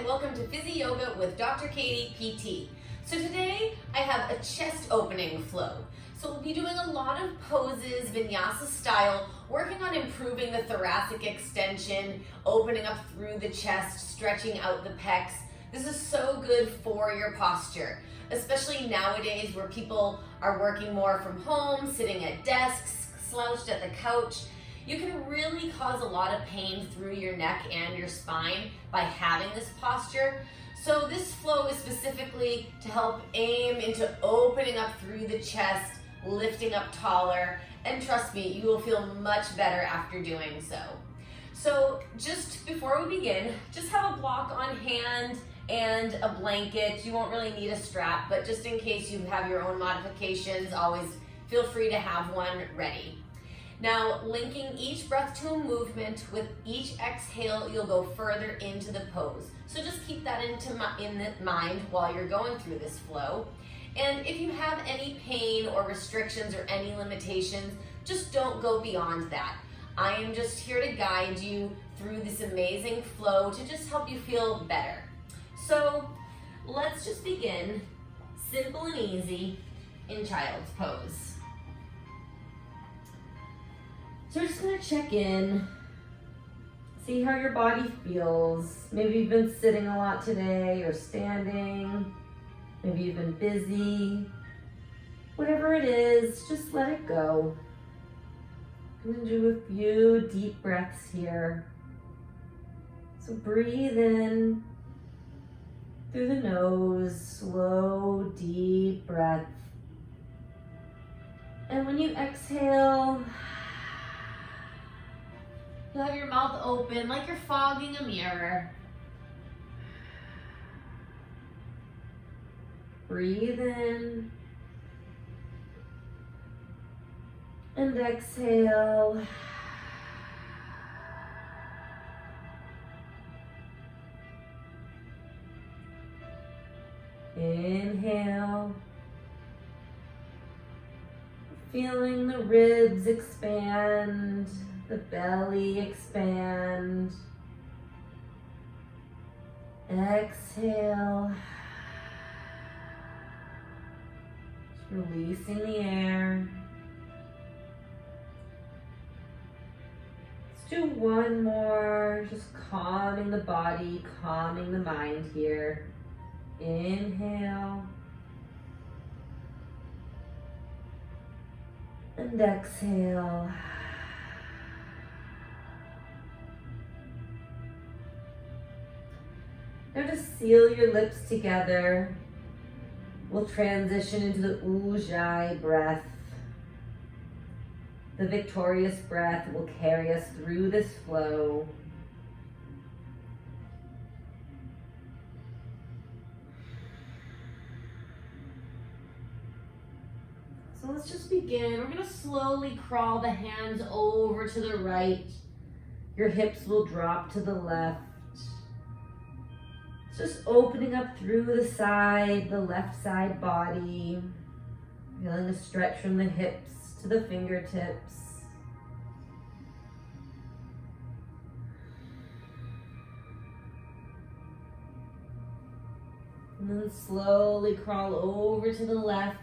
welcome to PhysiYoga with Dr. Katie, PT. So today I have a chest opening flow. So we'll be doing a lot of poses, vinyasa style, working on improving the thoracic extension, opening up through the chest, stretching out the pecs. This is so good for your posture, especially nowadays where people are working more from home, sitting at desks, slouched at the couch. You can really cause a lot of pain through your neck and your spine by having this posture. So this flow is specifically to help aim into opening up through the chest, lifting up taller, and trust me, you will feel much better after doing so. So just before we begin, just have a block on hand and a blanket. You won't really need a strap, but just in case you have your own modifications, always feel free to have one ready. Now, linking each breath to a movement, with each exhale, you'll go further into the pose. So just keep that in mind while you're going through this flow. And if you have any pain or restrictions or any limitations, just don't go beyond that. I am just here to guide you through this amazing flow to just help you feel better. So let's just begin, simple and easy, in child's pose. So we're just gonna check in, see how your body feels. Maybe you've been sitting a lot today or standing. Maybe you've been busy. Whatever it is, just let it go. I'm gonna do a few deep breaths here. So breathe in through the nose, slow, deep breath. And when you exhale, you'll have your mouth open like you're fogging a mirror. Breathe in and exhale. Inhale. Feeling the ribs expand, the belly expand. Exhale. Just releasing the air. Let's do one more, just calming the body, calming the mind here. Inhale. And exhale. Now just seal your lips together. We'll transition into the Ujjayi breath. The victorious breath will carry us through this flow. So let's just begin. We're going to slowly crawl the hands over to the right. Your hips will drop to the left. Just opening up through the side, the left side body. Feeling a stretch from the hips to the fingertips. And then slowly crawl over to the left,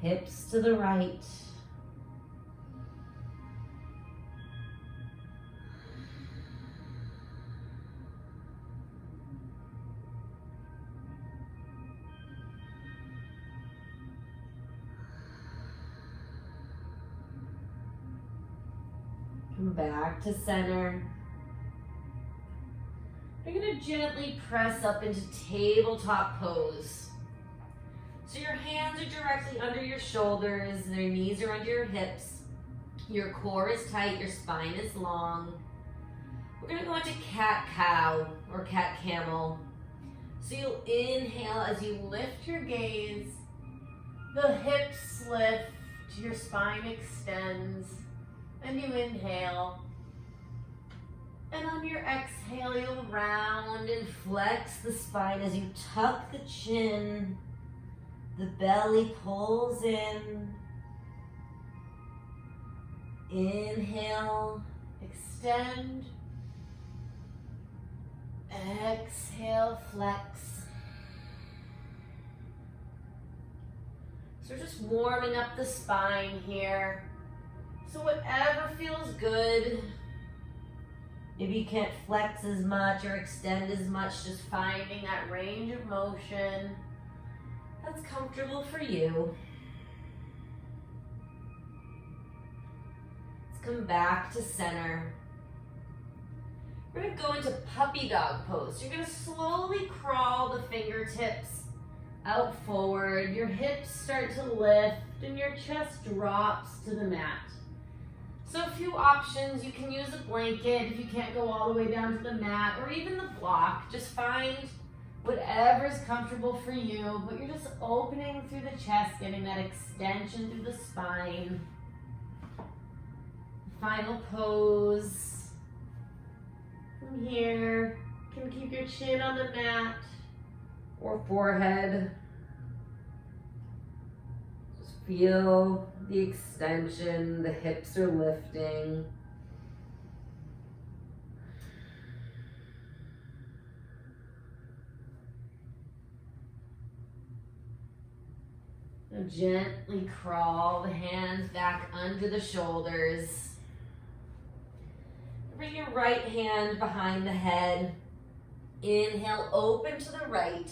hips to the right. Come back to center. You're going to gently press up into tabletop pose. So your hands are directly under your shoulders, and your knees are under your hips. Your core is tight, your spine is long. We're going to go into cat-cow or cat-camel. So you'll inhale as you lift your gaze. The hips lift, your spine extends. And you inhale, and on your exhale, you'll round and flex the spine as you tuck the chin. The belly pulls in. Inhale, extend, Exhale, flex. So we're just warming up the spine here. So whatever feels good. Maybe you can't flex as much or extend as much, just finding that range of motion that's comfortable for you. Let's come back to center. We're going to go into puppy dog pose. You're going to slowly crawl the fingertips out forward. Your hips start to lift and your chest drops to the mat. So a few options. You can use a blanket if you can't go all the way down to the mat, or even the block. Just find whatever is comfortable for you, but you're just opening through the chest, getting that extension through the spine. Final pose. From here, you can keep your chin on the mat or forehead. Just feel the extension, the hips are lifting. Now gently crawl the hands back under the shoulders. Bring your right hand behind the head. Inhale, open to the right.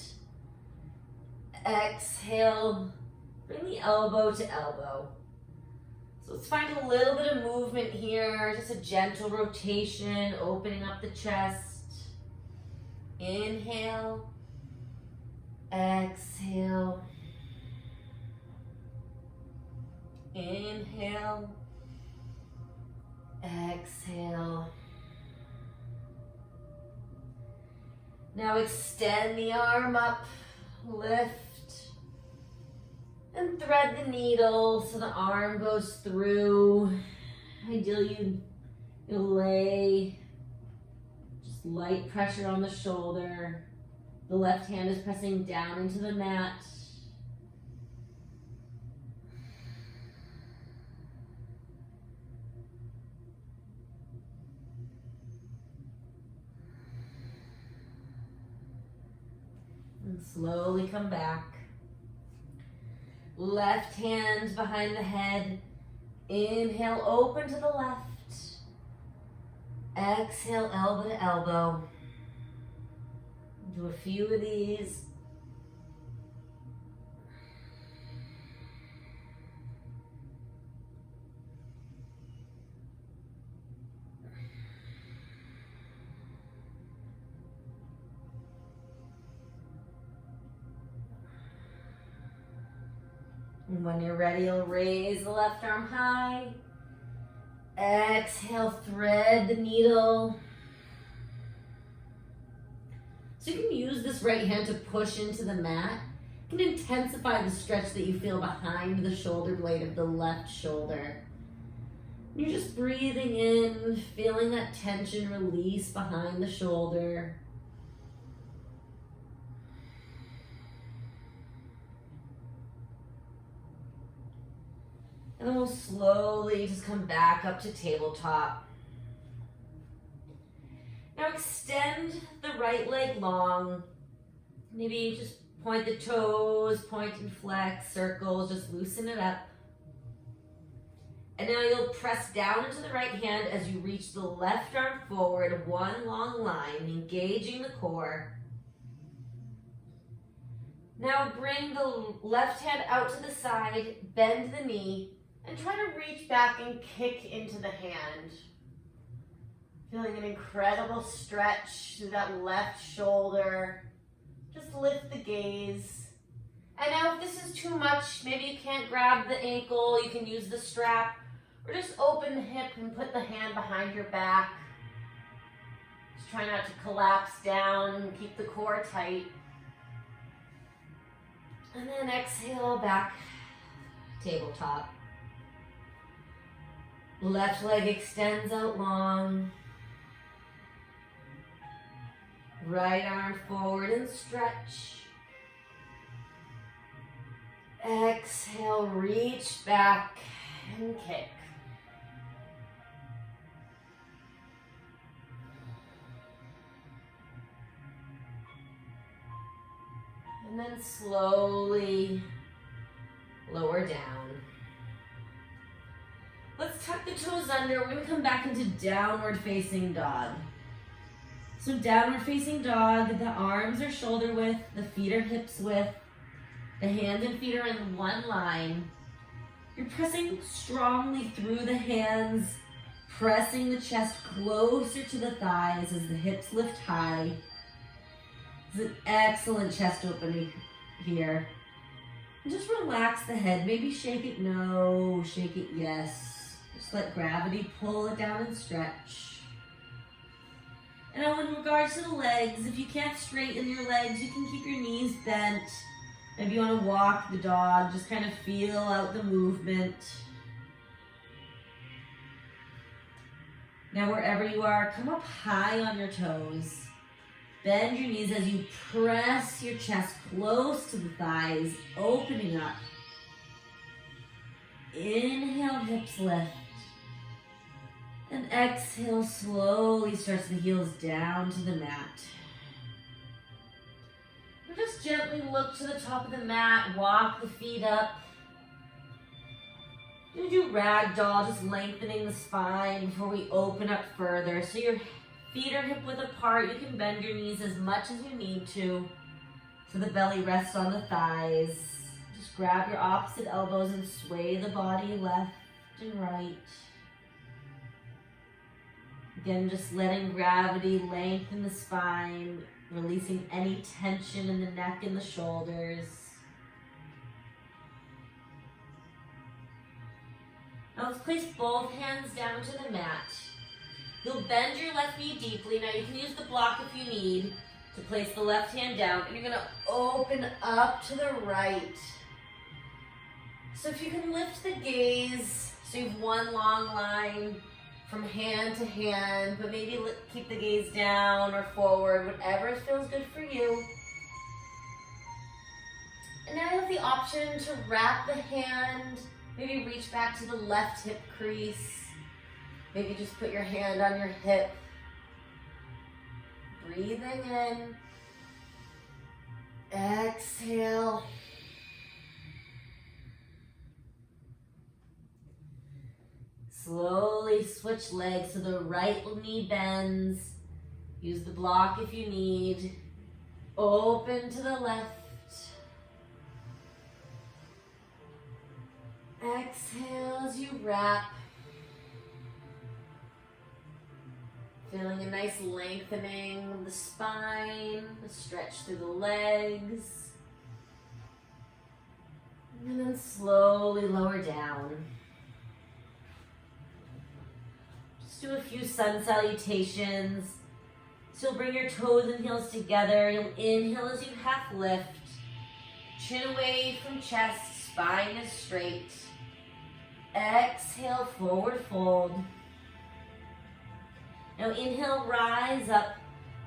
Exhale, bring the elbow to elbow. So let's find a little bit of movement here, just a gentle rotation, opening up the chest. Inhale, exhale. Inhale, exhale. Now extend the arm up, lift, and thread the needle so the arm goes through. Ideally, you lay just light pressure on the shoulder. The left hand is pressing down into the mat. And slowly come back. Left hand behind the head. Inhale, open to the left. Exhale, elbow to elbow. Do a few of these. And when you're ready, you'll raise the left arm high. Exhale, thread the needle. So you can use this right hand to push into the mat. You can intensify the stretch that you feel behind the shoulder blade of the left shoulder. You're just breathing in, feeling that tension release behind the shoulder. And then we'll slowly just come back up to tabletop. Now extend the right leg long. Maybe just point the toes, point and flex, circles, just loosen it up. And now you'll press down into the right hand as you reach the left arm forward, one long line, engaging the core. Now bring the left hand out to the side, bend the knee, and try to reach back and kick into the hand. Feeling an incredible stretch through that left shoulder. Just lift the gaze. And now if this is too much, maybe you can't grab the ankle, you can use the strap, or just open the hip and put the hand behind your back. Just try not to collapse down and keep the core tight. And then exhale back, tabletop. Left leg extends out long. Right arm forward and stretch. Exhale, reach back and kick. And then slowly lower down. Let's tuck the toes under. We're gonna come back into downward facing dog. So downward facing dog, the arms are shoulder width, the feet are hips width, the hands and feet are in one line. You're pressing strongly through the hands, pressing the chest closer to the thighs as the hips lift high. It's an excellent chest opening here. And just relax the head. Maybe shake it no, shake it yes. Just let gravity pull it down and stretch. And now in regards to the legs, if you can't straighten your legs, you can keep your knees bent. Maybe you want to walk the dog, just kind of feel out the movement. Now wherever you are, come up high on your toes. Bend your knees as you press your chest close to the thighs, opening up. Inhale, hips lift. And exhale, slowly stretch the heels down to the mat. And just gently look to the top of the mat, walk the feet up. You do ragdoll, just lengthening the spine before we open up further. So your feet are hip width apart. You can bend your knees as much as you need to, so the belly rests on the thighs. Just grab your opposite elbows and sway the body left and right. Again, just letting gravity lengthen the spine, releasing any tension in the neck and the shoulders. Now let's place both hands down to the mat. You'll bend your left knee deeply. Now you can use the block if you need to place the left hand down, and you're gonna open up to the right. So if you can lift the gaze, so you have one long line from hand to hand, but maybe keep the gaze down or forward, whatever feels good for you. And now you have the option to wrap the hand, maybe reach back to the left hip crease. Maybe just put your hand on your hip. Breathing in. Exhale. Slowly switch legs so the right knee bends. Use the block if you need. Open to the left. Exhale as you wrap. Feeling a nice lengthening of the spine, a stretch through the legs. And then slowly lower down. Just do a few sun salutations. So you'll bring your toes and heels together. You'll inhale as you half lift. Chin away from chest, spine is straight. Exhale, forward fold. Now inhale, rise up.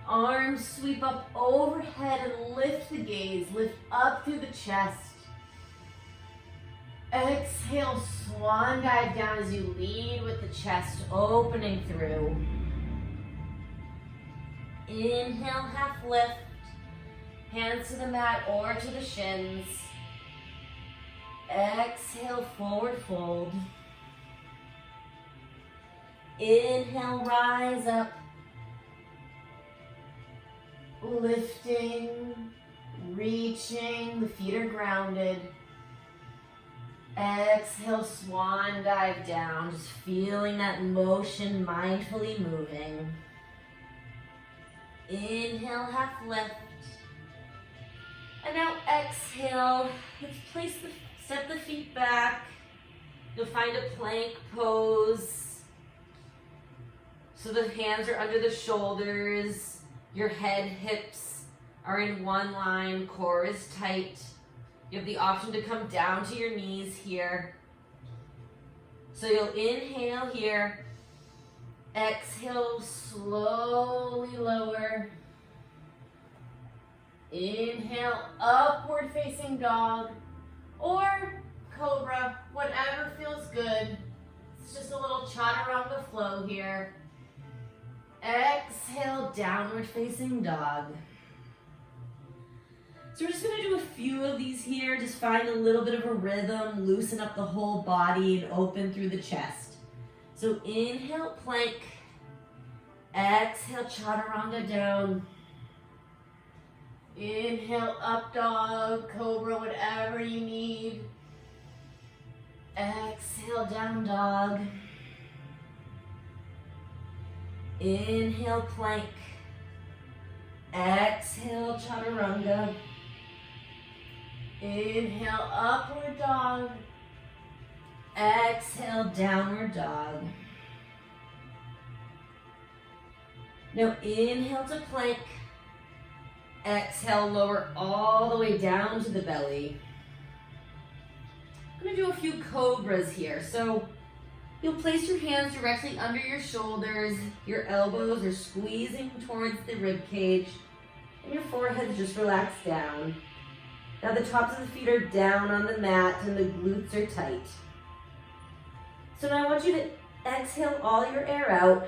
Arms sweep up overhead and lift the gaze. Lift up through the chest. Exhale, swan dive down as you lead with the chest opening through. Inhale, half lift. Hands to the mat or to the shins. Exhale, forward fold. Inhale, rise up. Lifting, reaching, the feet are grounded. Exhale, swan dive down, just feeling that motion, mindfully moving. Inhale, half lift. And now exhale, let's step the feet back. You'll find a plank pose. So the hands are under the shoulders, your head, hips are in one line, core is tight. You have the option to come down to your knees here. So you'll inhale here, exhale, slowly lower. Inhale, upward facing dog or cobra, whatever feels good. It's just a little chaturanga flow here. Exhale, downward facing dog. So we're just gonna do a few of these here. Just find a little bit of a rhythm, loosen up the whole body and open through the chest. So inhale, plank. Exhale, chaturanga down. Inhale, up dog, cobra, whatever you need. Exhale, down dog. Inhale, plank. Exhale, chaturanga. Inhale, upward dog. Exhale, downward dog. Now inhale to plank. Exhale, lower all the way down to the belly. I'm gonna do a few cobras here. So you'll place your hands directly under your shoulders. Your elbows are squeezing towards the rib cage. And your forehead just relaxed down. Now the tops of the feet are down on the mat and the glutes are tight. So now I want you to exhale all your air out.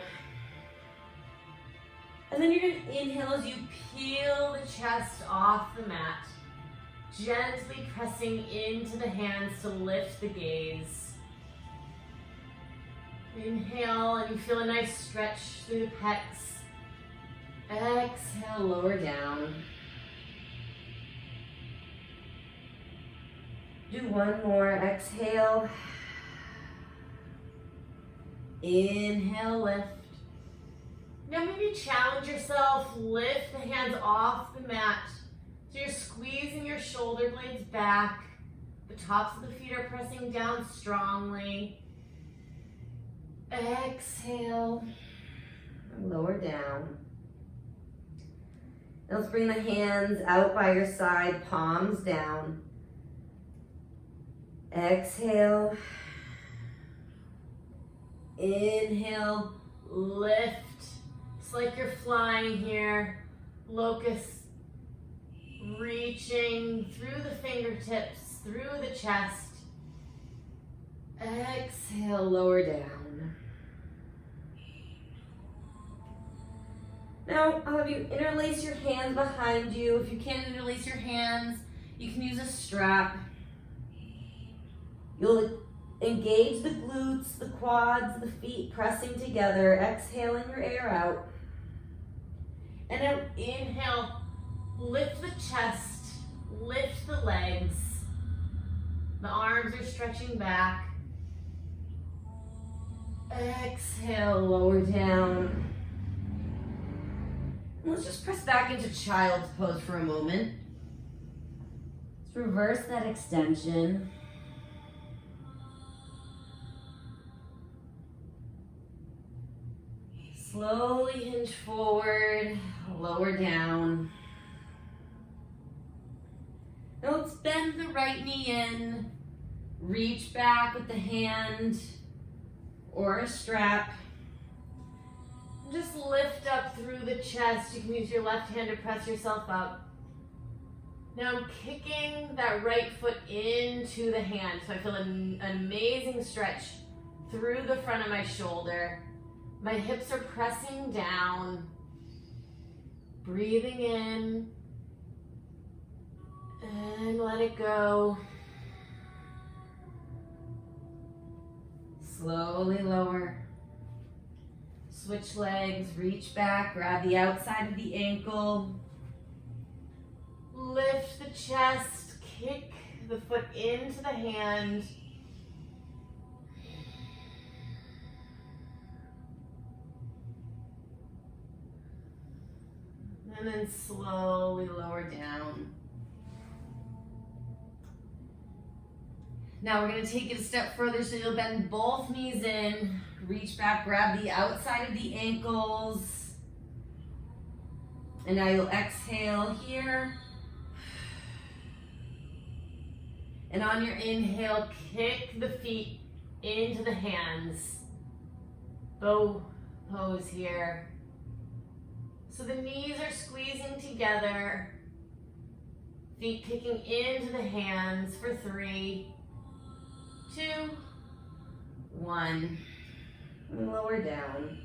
And then you're gonna inhale as you peel the chest off the mat, gently pressing into the hands to lift the gaze. Inhale and you feel a nice stretch through the pecs. Exhale, lower down. Do one more, exhale. Inhale, lift. Now maybe challenge yourself, lift the hands off the mat. So you're squeezing your shoulder blades back. The tops of the feet are pressing down strongly. Exhale, lower down. Now let's bring the hands out by your side, palms down. Exhale. Inhale, lift. It's like you're flying here. Locust reaching through the fingertips, through the chest. Exhale, lower down. Now I'll have you interlace your hands behind you. If you can't interlace your hands, you can use a strap. You'll engage the glutes, the quads, the feet pressing together, exhaling your air out. And now inhale, lift the chest, lift the legs. The arms are stretching back. Exhale, lower down. Let's just press back into child's pose for a moment. Let's reverse that extension. Slowly hinge forward, lower down. Now let's bend the right knee in, reach back with the hand or a strap. Just lift up through the chest. You can use your left hand to press yourself up. Now I'm kicking that right foot into the hand. So I feel an amazing stretch through the front of my shoulder. My hips are pressing down. Breathing in. And let it go. Slowly lower. Switch legs, reach back, grab the outside of the ankle. Lift the chest, kick the foot into the hand. And then slowly lower down. Now we're going to take it a step further, so you'll bend both knees in, reach back, grab the outside of the ankles. And now you'll exhale here. And on your inhale, kick the feet into the hands. Bow pose here. So the knees are squeezing together. Feet kicking into the hands for 3, 2, 1. And lower down.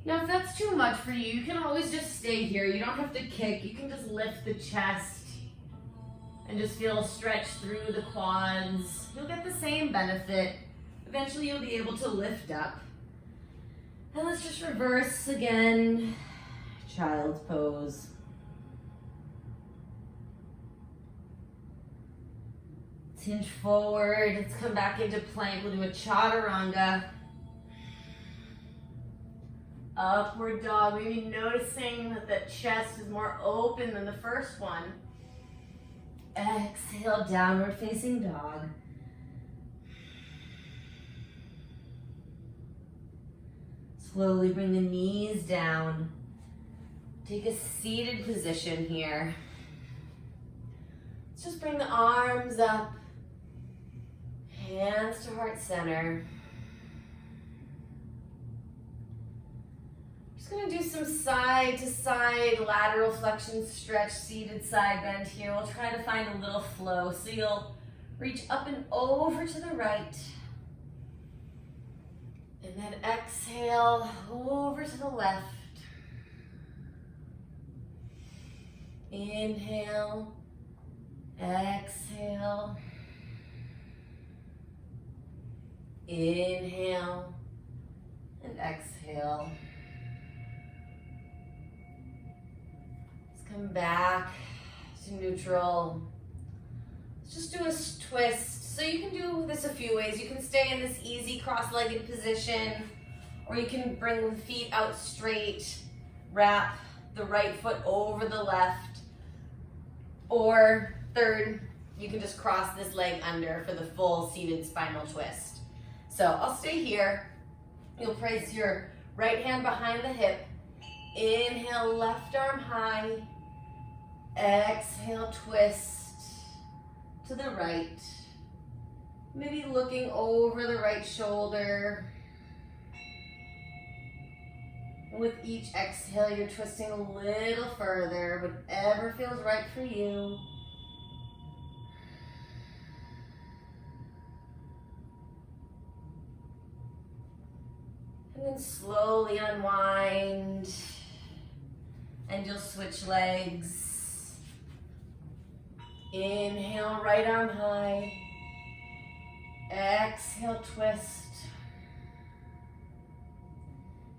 Now, if that's too much for you, you can always just stay here. You don't have to kick. You can just lift the chest and just feel a stretch through the quads. You'll get the same benefit. Eventually, you'll be able to lift up. And let's just reverse again. Child's pose. Let's hinge forward. Let's come back into plank. We'll do a chaturanga. Upward dog. Maybe noticing that the chest is more open than the first one. Exhale, downward facing dog. Slowly bring the knees down. Take a seated position here. Let's just bring the arms up. Hands to heart center. Going to do some side to side lateral flexion stretch, seated side bend here. We'll try to find a little flow. So you'll reach up and over to the right. And then exhale over to the left. Inhale, exhale. Inhale and exhale. Come back to neutral. Let's just do a twist. So you can do this a few ways. You can stay in this easy cross-legged position, or you can bring the feet out straight, wrap the right foot over the left, or third, you can just cross this leg under for the full seated spinal twist. So I'll stay here. You'll place your right hand behind the hip. Inhale, left arm high. Exhale, twist to the right. Maybe looking over the right shoulder. And with each exhale, you're twisting a little further, whatever feels right for you. And then slowly unwind. And you'll switch legs. Inhale, right arm high. Exhale, twist.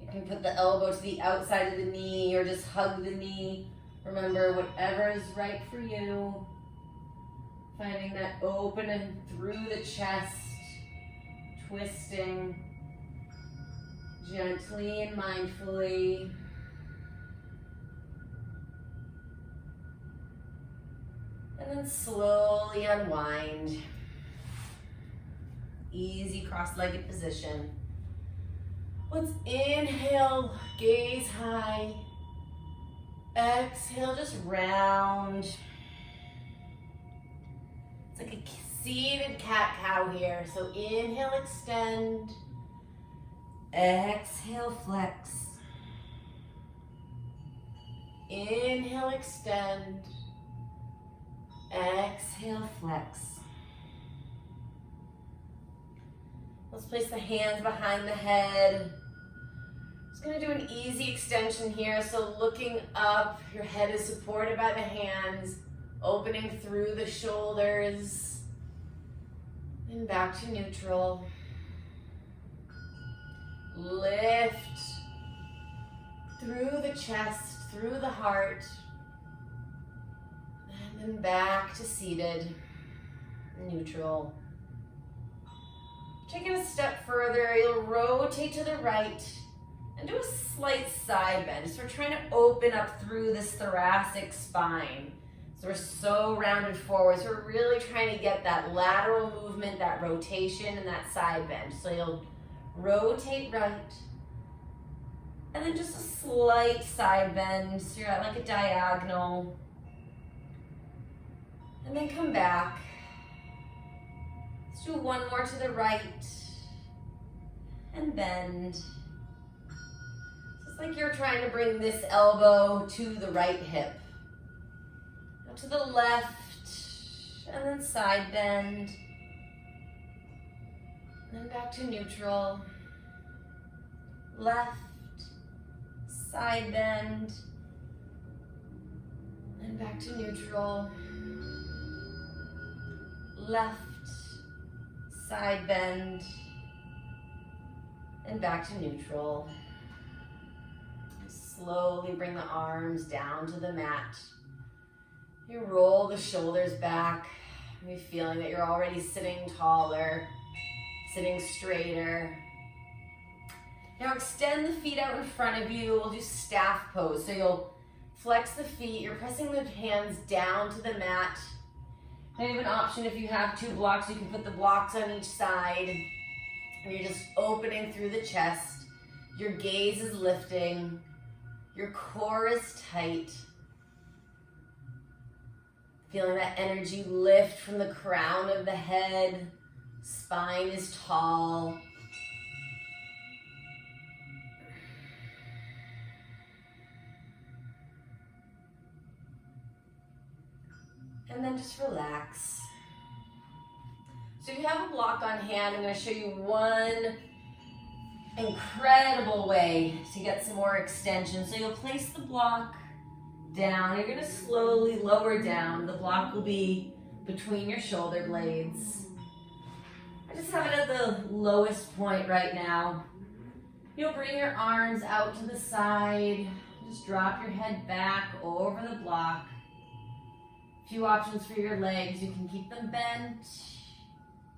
You can put the elbow to the outside of the knee or just hug the knee. Remember, whatever is right for you. Finding that open and through the chest. Twisting gently and mindfully. And then slowly unwind. Easy cross-legged position. Let's inhale, gaze high. Exhale, just round. It's like a seated cat-cow here. So inhale, extend. Exhale, flex. Inhale, extend. Exhale, flex. Let's place the hands behind the head. Just going to do an easy extension here. So looking up, your head is supported by the hands, opening through the shoulders, and back to neutral. Lift through the chest, through the heart. And back to seated, neutral. Taking a step further, you'll rotate to the right and do a slight side bend. So we're trying to open up through this thoracic spine. So we're so rounded forward. So we're really trying to get that lateral movement, that rotation, and that side bend. So you'll rotate right. And then just a slight side bend. So you're at like a diagonal. And then come back. Let's do one more to the right. And bend. So it's like you're trying to bring this elbow to the right hip. Now to the left. And then side bend. And then back to neutral. Left. side bend, and back to neutral. Left, side bend, and back to neutral. Slowly bring the arms down to the mat. You roll the shoulders back. Maybe feeling that you're already sitting taller, sitting straighter. Now extend the feet out in front of you. We'll do staff pose. So you'll flex the feet. You're pressing the hands down to the mat. Now you have an option if you have two blocks, you can put the blocks on each side. And you're just opening through the chest. Your gaze is lifting. Your core is tight. Feeling that energy lift from the crown of the head. Spine is tall. And then just relax. So you have a block on hand. I'm going to show you one incredible way to get some more extension. So you'll place the block down. You're going to slowly lower down. The block will be between your shoulder blades. I just have it at the lowest point right now. You'll bring your arms out to the side. Just drop your head back over the block. Few options for your legs. You can keep them bent.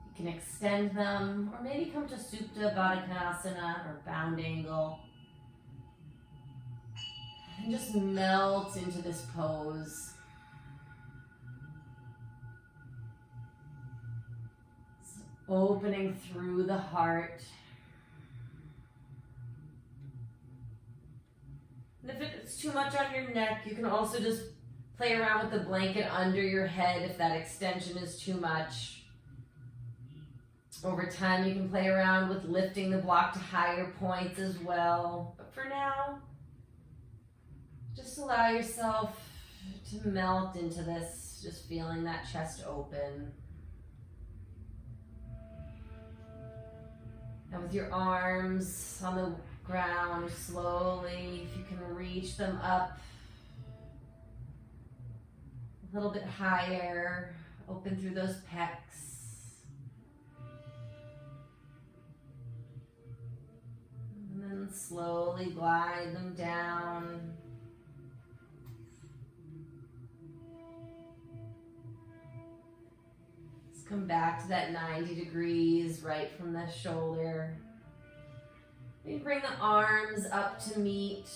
You can extend them, or maybe come to Supta Baddha Konasana or bound angle. And just melt into this pose. It's opening through the heart. And if it's too much on your neck, you can also just play around with the blanket under your head if that extension is too much. Over time, you can play around with lifting the block to higher points as well. But for now, just allow yourself to melt into this, just feeling that chest open. And with your arms on the ground, slowly, if you can reach them up a little bit higher, open through those pecs. And then slowly glide them down. Let's come back to that 90 degrees right from the shoulder. You bring the arms up to meet.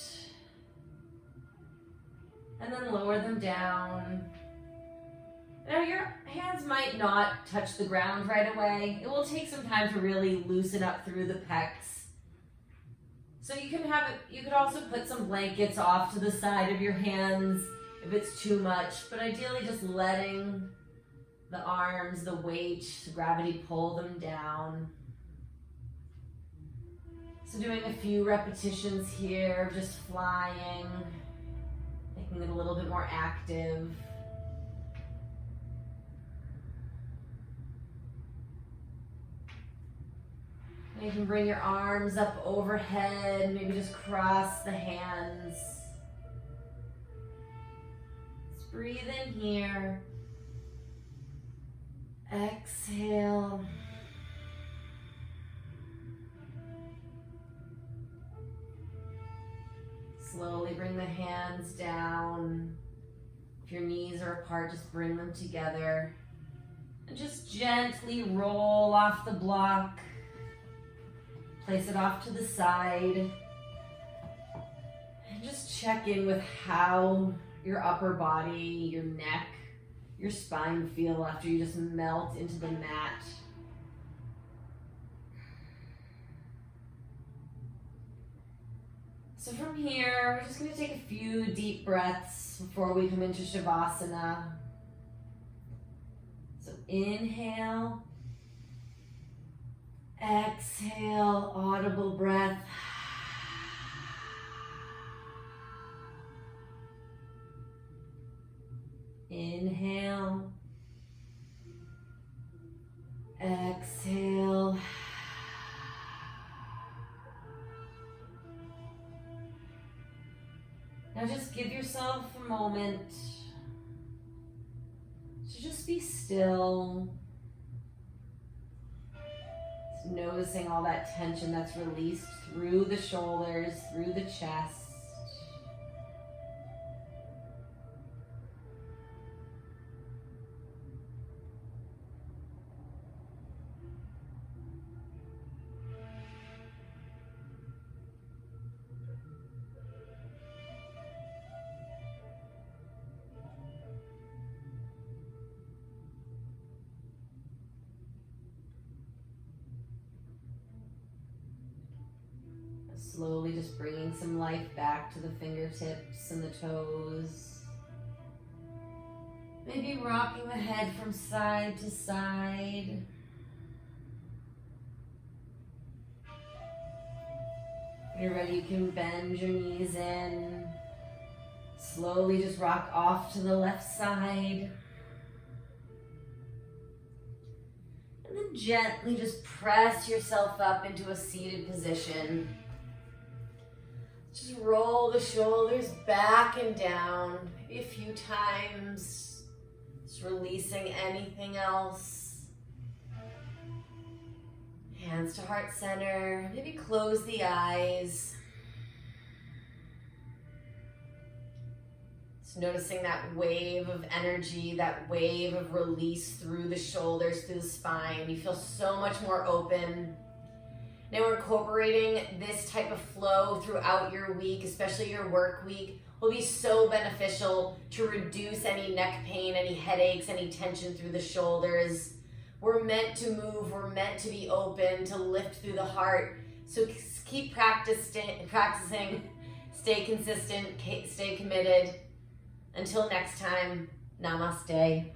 And then lower them down. Now your hands might not touch the ground right away. It will take some time to really loosen up through the pecs. So you could also put some blankets off to the side of your hands if it's too much, but ideally just letting the arms, the weight, the gravity pull them down. So doing a few repetitions here, just flying, making it a little bit more active. And you can bring your arms up overhead, maybe just cross the hands. Just breathe in here. Exhale. Slowly bring the hands down. If your knees are apart, just bring them together. And just gently roll off the block. Place it off to the side. And just check in with how your upper body, your neck, your spine feel after you just melt into the mat. So from here, we're just going to take a few deep breaths before we come into Shavasana. So inhale, exhale, audible breath. Inhale, exhale. yourself a moment to just be still. Just noticing all that tension that's released through the shoulders, through the chest. Slowly just bringing some life back to the fingertips and the toes. Maybe rocking the head from side to side. When you're ready, you can bend your knees in. Slowly just rock off to the left side. And then gently just press yourself up into a seated position. Just roll the shoulders back and down, maybe a few times. Just releasing anything else. Hands to heart center. Maybe close the eyes. Just noticing that wave of energy, that wave of release through the shoulders, through the spine. You feel so much more open. Now we're incorporating this type of flow throughout your week, especially your work week, will be so beneficial to reduce any neck pain, any headaches, any tension through the shoulders. We're meant to move, we're meant to be open, to lift through the heart. So keep practicing, stay consistent, stay committed. Until next time, namaste.